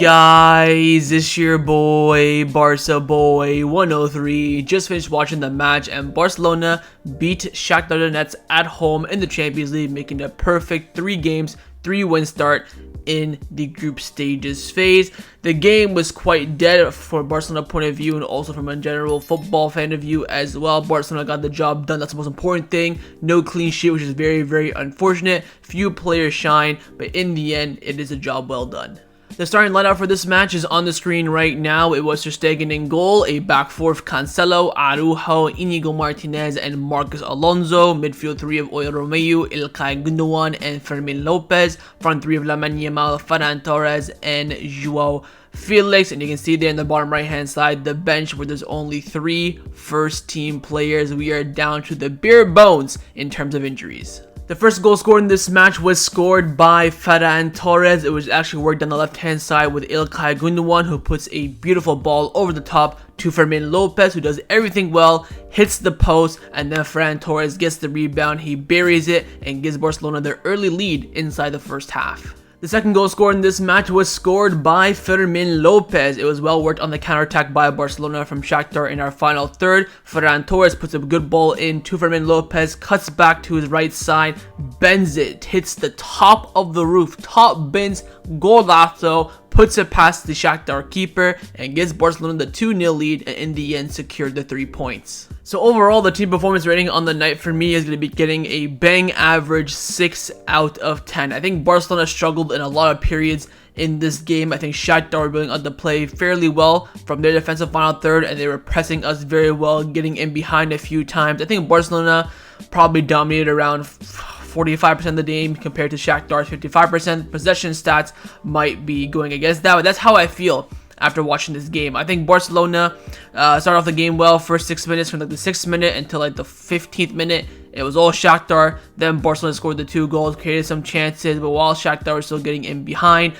guys, it's your boy, Barca Boy 103. Just finished watching the match and Barcelona beat Shakhtar Donetsk at home in the Champions League, making a perfect 3 games, 3-win start in the group stages phase. The game was quite dead from a Barcelona point of view and also from a general football fan of view as well. Barcelona got the job done. That's the most important thing. No clean sheet, which is very, very unfortunate. Few players shine, but in the end, it is a job well done. The starting lineup for this match is on the screen right now. It was Ter Stegen in goal, a back four of Cancelo, Araujo, Inigo Martinez, and Marcos Alonso. Midfield 3 of Oyel Romeu, Ilkay Gundogan, and Fermin Lopez. Front 3 of Lamine Yamal, Ferran Torres, and João Felix. And you can see there in the bottom right hand side, the bench where there's only 3 first team players. We are down to the bare bones in terms of injuries. The first goal scored in this match was scored by Ferran Torres. It was actually worked on the left-hand side with Ilkay Gundogan, who puts a beautiful ball over the top to Fermin Lopez, who does everything well, hits the post, and then Ferran Torres gets the rebound. He buries it and gives Barcelona their early lead inside the first half. The second goal scored in this match was scored by Fermin Lopez. It was well worked on the counterattack by Barcelona from Shakhtar in our final third. Ferran Torres puts a good ball in to Fermin Lopez, cuts back to his right side, bends it, hits the top of the roof, top bins, golazo, puts it past the Shakhtar keeper, and gives Barcelona the 2-0 lead, and in the end secured the 3 points. So overall, the team performance rating on the night for me is going to be getting a bang average 6 out of 10. I think Barcelona struggled in a lot of periods in this game. I think Shakhtar were building up the play fairly well from their defensive final third, and they were pressing us very well, getting in behind a few times. I think Barcelona probably dominated around 45% of the game compared to Shakhtar's 55%. Possession stats might be going against that, but that's how I feel after watching this game. I think Barcelona started off the game well. First 6 minutes, from like the 6th minute until like the 15th minute, it was all Shakhtar. Then Barcelona scored the 2 goals, created some chances, but while Shakhtar was still getting in behind.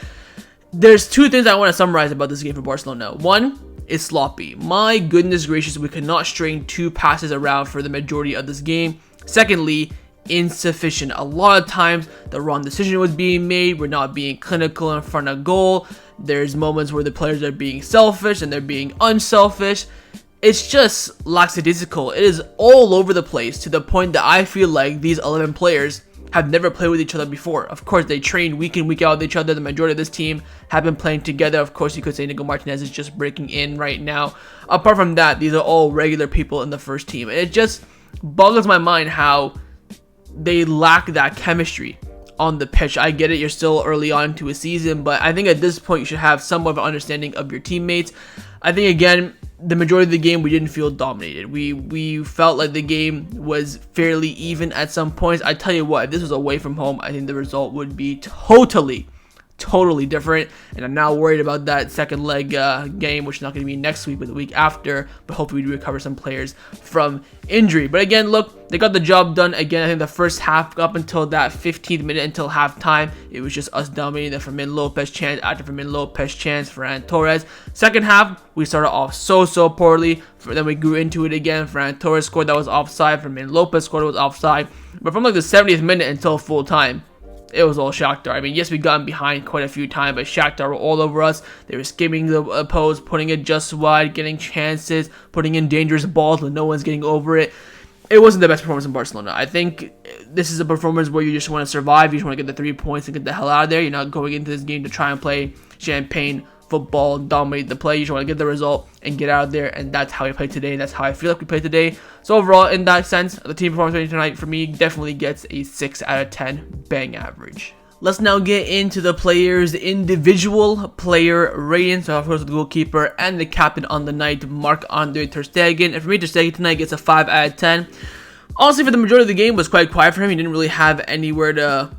There's 2 things I want to summarize about this game for Barcelona. One is sloppy. My goodness gracious, we could not string 2 passes around for the majority of this game. Secondly, insufficient. A lot of times the wrong decision was being made. We're not being clinical in front of goal. There's moments where the players are being selfish and they're being unselfish. It's just lackadaisical. It is all over the place to the point that I feel like these 11 players have never played with each other before. Of course, they train week in, week out with each other. The majority of this team have been playing together. Of course, you could say Inigo Martinez is just breaking in right now. Apart from that, these are all regular people in the first team. And it just boggles my mind how they lack that chemistry on the pitch. I get it, you're still early on into a season, but I think at this point you should have somewhat of an understanding of your teammates. I think again, the majority of the game we didn't feel dominated. We felt like the game was fairly even at some points. I tell you what, if this was away from home, I think the result would be totally different, and I'm now worried about that second leg game, which is not going to be next week but the week after, but hopefully we do recover some players from injury. But again, look, they got the job done. Again, I think the first half up until that 15th minute until halftime, it was just us dominating the Fermin Lopez chance after Fermin Lopez chance, Ferran Torres. Second half, we started off so poorly, then we grew into it again. Ferran Torres scored, that was offside. Fermin Lopez scored, it was offside. But from like the 70th minute until full time, it was all Shakhtar. I mean, yes, we got behind quite a few times, but Shakhtar were all over us. They were skimming the post, putting it just wide, getting chances, putting in dangerous balls when no one's getting over it. It wasn't the best performance in Barcelona. I think this is a performance where you just want to survive. You just want to get the 3 points and get the hell out of there. You're not going into this game to try and play champagne football, dominate the play. You just want to get the result and get out of there, and that's how we played today. That's how I feel like we played today. So overall, in that sense, the team performance rating tonight for me definitely gets a 6 out of 10 bang average. Let's now get into the players' individual player ratings. So of course, the goalkeeper and the captain on the night, Marc-Andre Ter Stegen. And for me, Ter Stegen tonight gets a 5 out of 10. Honestly, for the majority of the game, was quite quiet for him. He didn't really have anywhere to,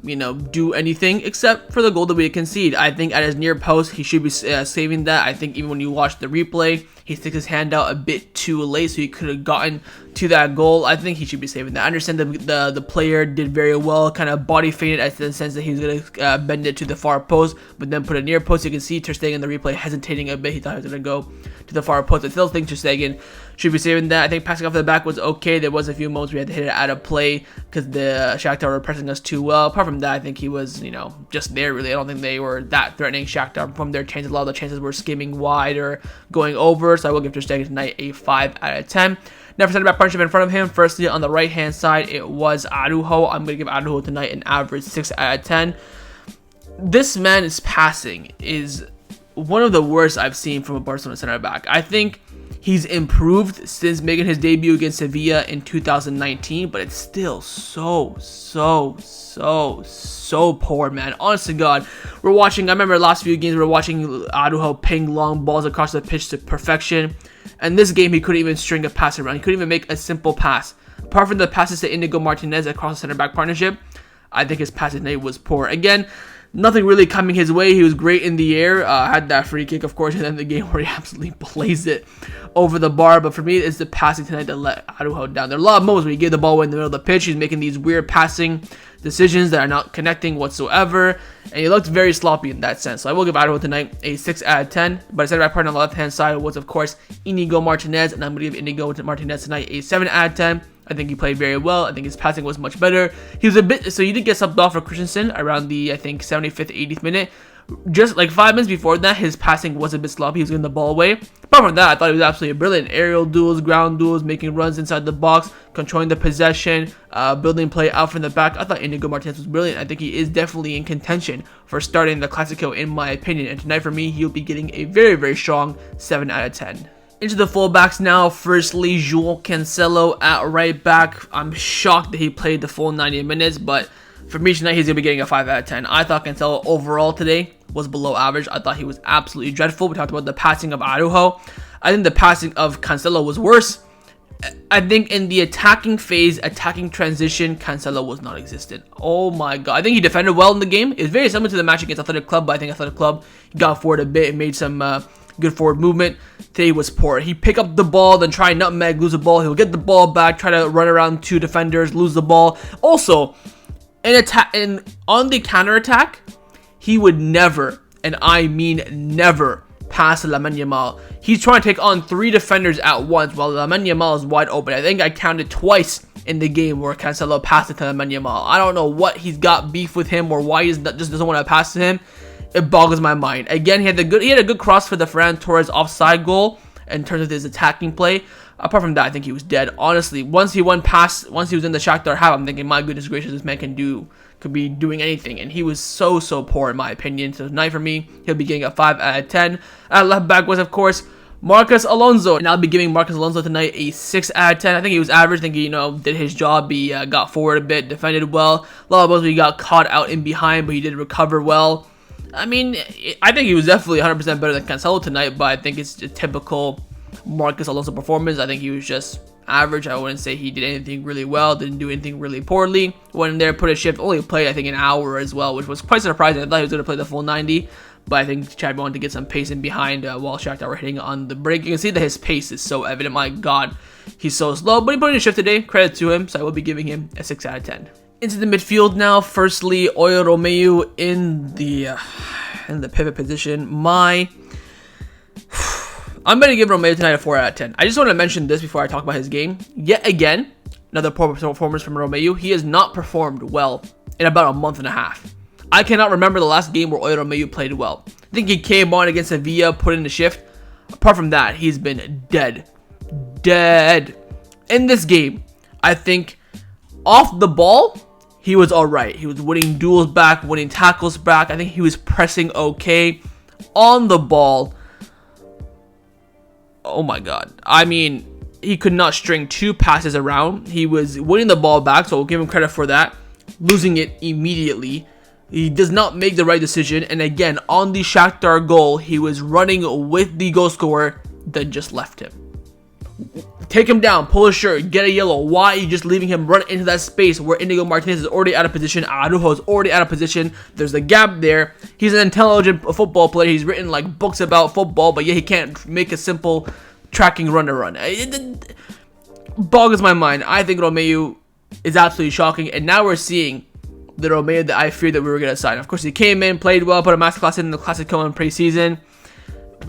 do anything except for the goal that we conceded. I think at his near post, he should be saving that. I think even when you watch the replay, he sticks his hand out a bit too late, so he could have gotten to that goal. I think he should be saving that. I understand the player did very well, kind of body feinted in the sense that he was going to bend it to the far post, but then put it near post. You can see Ter Stegen in the replay hesitating a bit. He thought he was going to go to the far post. I still think Ter should be saving that. I think passing off the back was okay. There was a few moments we had to hit it out of play because the Shakhtar were pressing us too well. Apart from that, I think he was, just there really. I don't think they were that threatening Shakhtar from their chances. A lot of the chances were skimming wide or going over. So I will give Ter Stegen tonight a 5 out of 10. Now for center back partnership in front of him, firstly on the right hand side, it was Araujo. I'm going to give Araujo tonight an average 6 out of 10. This man's passing is one of the worst I've seen from a Barcelona center back. I think he's improved since making his debut against Sevilla in 2019, but it's still so poor, man. Honest to God, I remember the last few games, we were watching Araujo ping long balls across the pitch to perfection. And this game, he couldn't even string a pass around. He couldn't even make a simple pass. Apart from the passes to Inigo Martinez across the center back partnership, I think his passing tonight was poor. Again, nothing really coming his way. He was great in the air. Had that free kick, of course, and then the game where he absolutely blazed it over the bar. But for me, it's the passing tonight that let Araujo down. There are a lot of moments where he gave the ball away in the middle of the pitch. He's making these weird passing decisions that are not connecting whatsoever, and he looked very sloppy in that sense. So I will give Araujo tonight a 6 out of 10. But his center back partner on the left-hand side was, of course, Inigo Martinez, and I'm going to give Inigo Martinez tonight a 7 out of 10. I think he played very well. I think his passing was much better. He did get subbed off for Christensen around the, 75th, 80th minute. Just like 5 minutes before that, his passing was a bit sloppy. He was getting the ball away. Apart from that, I thought he was absolutely brilliant. Aerial duels, ground duels, making runs inside the box, controlling the possession, building play out from the back. I thought Inigo Martinez was brilliant. I think he is definitely in contention for starting the Clásico, in my opinion. And tonight for me, he'll be getting a very, very strong 7 out of 10. Into the fullbacks now. Firstly, João Cancelo at right back. I'm shocked that he played the full 90 minutes, but for me tonight, he's going to be getting a 5 out of 10. I thought Cancelo overall today was below average. I thought he was absolutely dreadful. We talked about the passing of Araujo. I think the passing of Cancelo was worse. I think in the attacking phase, attacking transition, Cancelo was non-existent. Oh my god. I think he defended well in the game. It was very similar to the match against Athletic Club, but I think Athletic Club got forward a bit and made some good forward movement. Today was poor. He pick up the ball, then try nutmeg, lose the ball. He'll get the ball back, try to run around 2 defenders, lose the ball. Also, on the counter attack, he would never, and I mean never, pass Lamine Yamal. He's trying to take on 3 defenders at once while Lamine Yamal is wide open. I think I counted twice in the game where Cancelo passed it to Lamine Yamal. I don't know what he's got beef with him or why he just doesn't want to pass to him. It boggles my mind. Again, he had a good cross for the Ferran Torres offside goal in terms of his attacking play. Apart from that, I think he was dead. Honestly, once he was in the Shakhtar half, I'm thinking, my goodness gracious, this man could be doing anything. And he was so poor in my opinion. So tonight for me, he'll be getting a 5 out of 10. At left back was, of course, Marcos Alonso. And I'll be giving Marcos Alonso tonight a 6 out of 10. I think he was average. I think he, did his job. He got forward a bit, defended well. A lot of balls he got caught out in behind, but he did recover well. I mean, I think he was definitely 100% better than Cancelo tonight, but I think it's a typical Marcos Alonso performance. I think he was just average. I wouldn't say he did anything really well, didn't do anything really poorly. Went in there, put a shift, only played I think an hour as well, which was quite surprising. I thought he was going to play the full 90, but I think Xavi wanted to get some pace in behind while Shakhtar were hitting on the break. You can see that his pace is so evident. My god, he's so slow, but he put in a shift today. Credit to him, so I will be giving him a 6 out of 10. Into the midfield now. Firstly, Oriol Romeu in the pivot position. I'm going to give Romeu tonight a 4 out of 10. I just want to mention this before I talk about his game. Yet again, another poor performance from Romeu. He has not performed well in about a month and a half. I cannot remember the last game where Oriol Romeu played well. I think he came on against Sevilla, put in the shift. Apart from that, he's been dead. In this game, I think off the ball, he was alright. He was winning duels back, winning tackles back. I think he was pressing okay. On the ball, oh my god. I mean, he could not string 2 passes around. He was winning the ball back, so we'll give him credit for that. Losing it immediately. He does not make the right decision. And again, on the Shakhtar goal, he was running with the goal scorer, then just left him. Take him down, pull his shirt, get a yellow. Why are you just leaving him run into that space where Inigo Martinez is already out of position? Araujo is already out of position. There's a gap there. He's an intelligent football player. He's written like books about football, but yet he can't make a simple tracking run to run. It boggles my mind. I think Romeu is absolutely shocking, and now we're seeing the Romeu that I feared that we were going to sign. Of course, he came in, played well, put a masterclass in the Clásico in preseason.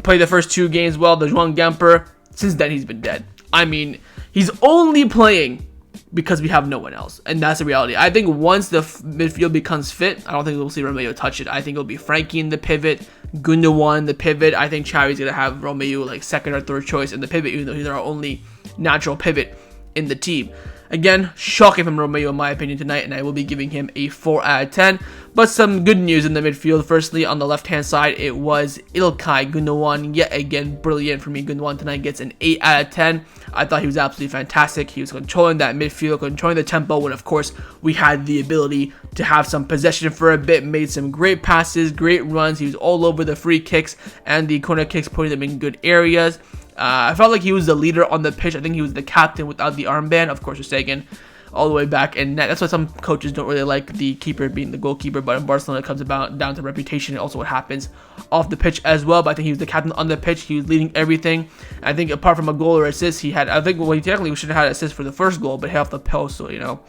Played the first 2 games well. The Juan Gamper, since then he's been dead. I mean, he's only playing because we have no one else, and that's the reality. I think once the midfield becomes fit, I don't think we'll see Romeo touch it. I think it'll be Frankie in the pivot, Gundogan in the pivot. I think Xavi's gonna have Romeo like second or third choice in the pivot, even though he's our only natural pivot in the team. Again, shocking from Romeo in my opinion tonight, and I will be giving him a 4 out of 10. But some good news in the midfield. Firstly, on the left-hand side, it was Ilkay Gundogan. Yet again, brilliant for me. Gundogan tonight gets an 8 out of 10. I thought he was absolutely fantastic. He was controlling that midfield, controlling the tempo, when of course we had the ability to have some possession for a bit. Made some great passes, great runs. He was all over the free kicks and the corner kicks, putting them in good areas. I felt like he was the leader on the pitch. I think he was the captain without the armband. Of course, Stegen all the way back in net. That's why some coaches don't really like the keeper being the goalkeeper. But in Barcelona, it comes about down to reputation and also what happens off the pitch as well. But I think he was the captain on the pitch. He was leading everything. I think apart from a goal or assist, he had, I think, well, he technically should have had an assist for the first goal, but he off the post, so, you know,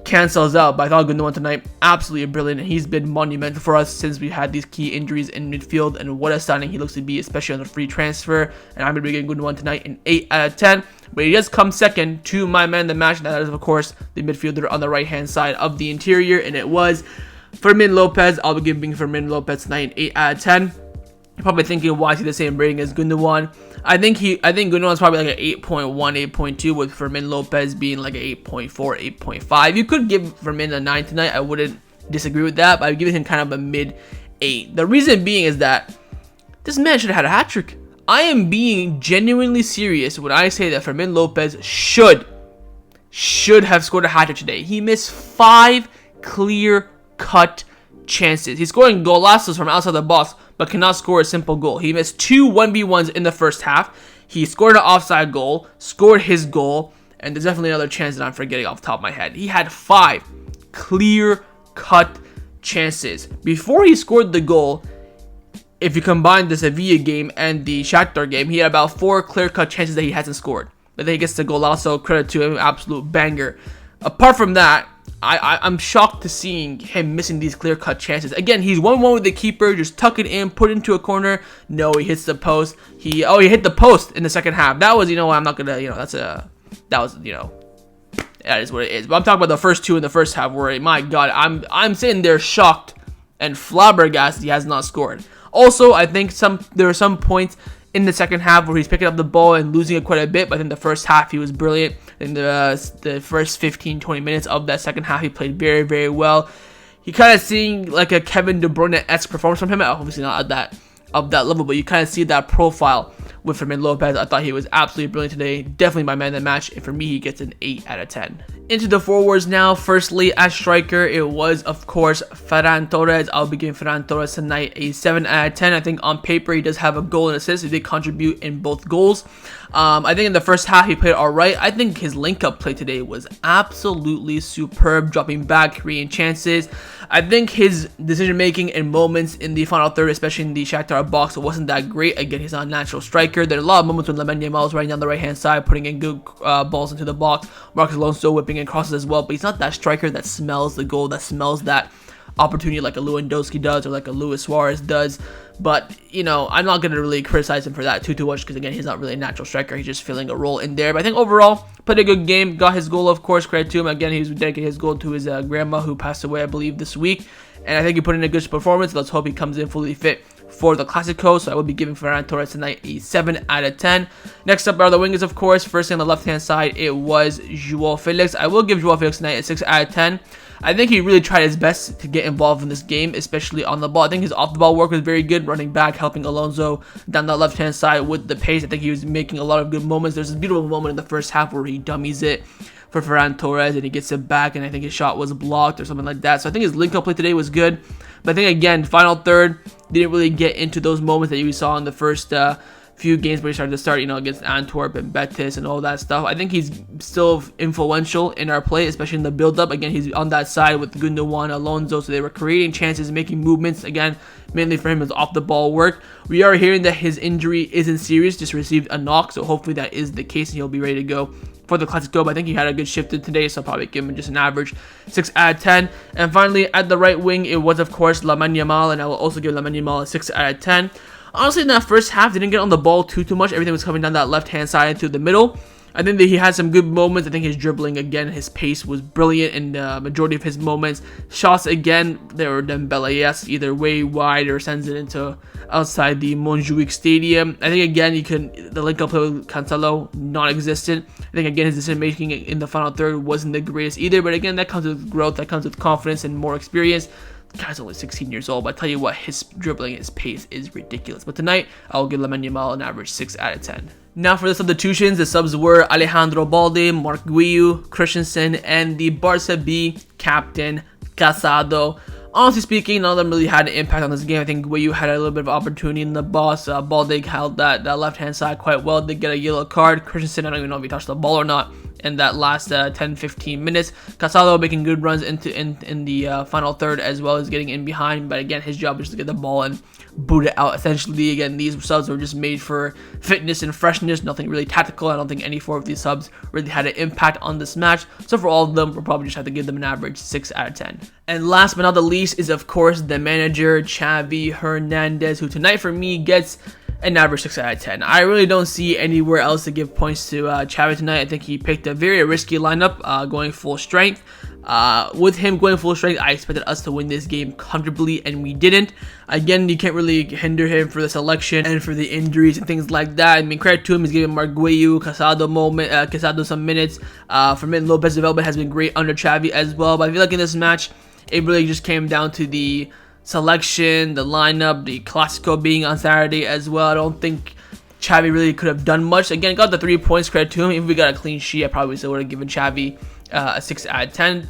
cancels out. But I thought Gundogan tonight absolutely brilliant, and he's been monumental for us since we had these key injuries in midfield, and what a signing he looks to be, especially on the free transfer. And I'm going to be giving Gundogan tonight an 8 out of 10, but he does come second to my man of the match, and that is of course the midfielder on the right hand side of the interior, and it was Fermin Lopez. I'll be giving Fermin Lopez tonight an 8 out of 10. You're probably thinking, why is he the same rating as Gundogan? I think Gundogan's probably like an 8.1, 8.2, with Fermin Lopez being like an 8.4, 8.5. You could give Fermin a 9 tonight. I wouldn't disagree with that, but I'd give him kind of a mid 8. The reason being is that this man should have had a hat-trick. I am being genuinely serious when I say that Fermin Lopez should have scored a hat-trick today. He missed 5 clear-cut chances. He's scoring golazos from outside the box, but cannot score a simple goal. He missed 2 1v1s in the first half. He scored an offside goal, scored his goal, and there's definitely another chance that I'm forgetting off the top of my head. He had 5 clear-cut chances. Before he scored the goal, if you combine the Sevilla game and the Shakhtar game, he had about 4 clear-cut chances that he hasn't scored. But then he gets the golazo, credit to him, absolute banger. Apart from that, I'm shocked to seeing him missing these clear-cut chances. Again, he's 1-1 with the keeper, just tuck it in, put it into a corner. No, he hits the post. He hit the post in the second half. That was, you know what, I'm not gonna, you know, that is what it is. But I'm talking about the first 2 in the first half, where, my God, I'm sitting there shocked and flabbergasted he has not scored. Also, I think there are some points in the second half where he's picking up the ball and losing it quite a bit, but in the first half he was brilliant. In the first 15-20 minutes of that second half, he played very, very well. He kind of seeing like a Kevin De Bruyne-esque performance from him, obviously not at that level, but you kind of see that profile with Fermin Lopez. I thought he was absolutely brilliant today. Definitely my man of the match, and for me, he gets an 8 out of 10. Into the forwards now. Firstly, as striker, it was, of course, Ferran Torres. I'll be giving Ferran Torres tonight a 7 out of 10. I think on paper, he does have a goal and assist. He did contribute in both goals. I think in the first half, he played alright. I think his link-up play today was absolutely superb, dropping back, creating chances. I think his decision-making in moments in the final third, especially in the Shakhtar box, wasn't that great. Again, he's not a natural striker. There are a lot of moments when Lamine Yamal was running down the right-hand side, putting in good balls into the box. Marcus Alonso whipping in crosses as well, but he's not that striker that smells the goal, that smells that opportunity like a Lewandowski does or like a Luis Suarez does. But, you know, I'm not going to really criticize him for that too much, because again, he's not really a natural striker. He's just filling a role in there. But I think overall, played a good game, got his goal, of course, credit to him. Again, he was dedicating his goal to his grandma, who passed away, I believe, this week. And I think he put in a good performance. Let's hope he comes in fully fit for the Clasico. So I will be giving Ferran Torres tonight a 7 out of 10. Next up are the wingers, of course. First on the left-hand side, it was João Felix. I will give João Felix tonight a 6 out of 10. I think he really tried his best to get involved in this game, especially on the ball. I think his off-the-ball work was very good, running back, helping Alonso down the left-hand side with the pace. I think he was making a lot of good moments. There's this beautiful moment in the first half where he dummies it for Ferran Torres and he gets it back, and I think his shot was blocked or something like that. So I think his link-up play today was good. But I think, again, final third, didn't really get into those moments that you saw in the first few games where he started to start, you know, against Antwerp and Betis and all that stuff. I think he's still influential in our play, especially in the build-up. Again, he's on that side with Gundogan, Alonso, so they were creating chances, making movements. Again, mainly for him is off-the-ball work. We are hearing that his injury isn't serious, just received a knock, so hopefully that is the case and he'll be ready to go for the Clasico. But I think he had a good shift in today, so I'll probably give him just an average 6 out of 10. And finally, at the right wing, it was, of course, Lamine Yamal, and I will also give Lamine Yamal a 6 out of 10. Honestly, in that first half, they didn't get on the ball too much. Everything was coming down that left-hand side into the middle. I think that he had some good moments. I think his dribbling, again, his pace was brilliant in the majority of his moments. Shots, again, they were Dembele-esque, either way wide or sends it into outside the Montjuic Stadium. I think, again, the link-up play with Cancelo, non-existent. I think, again, his decision-making in the final third wasn't the greatest either. But, again, that comes with growth, that comes with confidence and more experience. The guy's only 16 years old, but I tell you what, his dribbling, his pace is ridiculous. But tonight, I'll give Lamine Yamal an average 6 out of 10. Now for the substitutions, the subs were Alejandro Balde, Marc Guiu, Christensen, and the Barca B captain, Casado. Honestly speaking, none of them really had an impact on this game. I think Guiu had a little bit of opportunity in the box. Balde held that left-hand side quite well. They get a yellow card. Christensen, I don't even know if he touched the ball or not in that last 10-15 minutes. Casado making good runs in the final third, as well as getting in behind. But again, his job is to get the ball and boot it out. Essentially, again, these subs were just made for fitness and freshness, nothing really tactical. I don't think any four of these subs really had an impact on this match. So for all of them, we'll probably just have to give them an average 6 out of 10. And last but not the least is, of course, the manager, Xavi Hernandez, who tonight for me gets an average 6 out of 10. I really don't see anywhere else to give points to Xavi tonight. I think he picked a very risky lineup, going full strength. With him going full strength, I expected us to win this game comfortably, and we didn't. Again, you can't really hinder him for the selection and for the injuries and things like that. I mean, credit to him, he's giving Marc Guiu, Casado some minutes. Fermin Lopez development has been great under Xavi as well. But I feel like in this match, it really just came down to the selection, the lineup, the Clasico being on Saturday as well. I don't think Xavi really could have done much. Again, got the 3 points, credit to him. If we got a clean sheet, I probably still would have given Xavi a 6 out of 10.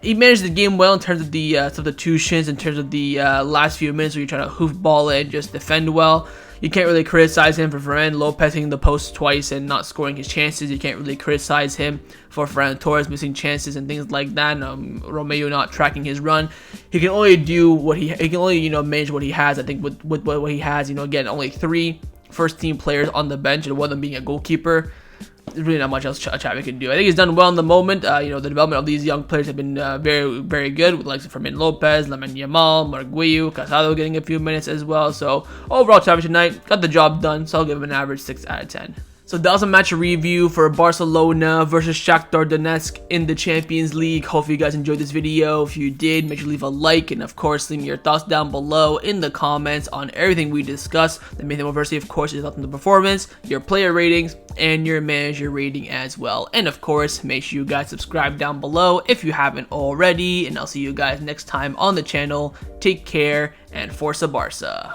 He managed the game well in terms of the substitutions, in terms of the last few minutes where you're trying to hoof ball it and just defend well. You can't really criticize him for Ferran Lopez hitting the post twice and not scoring his chances. You can't really criticize him for Ferran Torres missing chances and things like that. Romeo not tracking his run. He can only do what he can only manage what he has. I think with what he has, again, only 3 first-team players on the bench and one of them being a goalkeeper. There's really not much else Xavi can do. I think he's done well in the moment. The development of these young players have been very, very good, with likes of Fermin Lopez, Lamine Yamal, Marc Guiu, Casado getting a few minutes as well. So overall, Xavi tonight got the job done. So I'll give him an average 6 out of 10. So that was a match review for Barcelona versus Shakhtar Donetsk in the Champions League. Hopefully you guys enjoyed this video. If you did, make sure to leave a like, and of course leave me your thoughts down below in the comments on everything we discussed. The main thing obviously, of course, is on the performance, your player ratings, and your manager rating as well. And of course, make sure you guys subscribe down below if you haven't already, and I'll see you guys next time on the channel. Take care, and Forza Barca.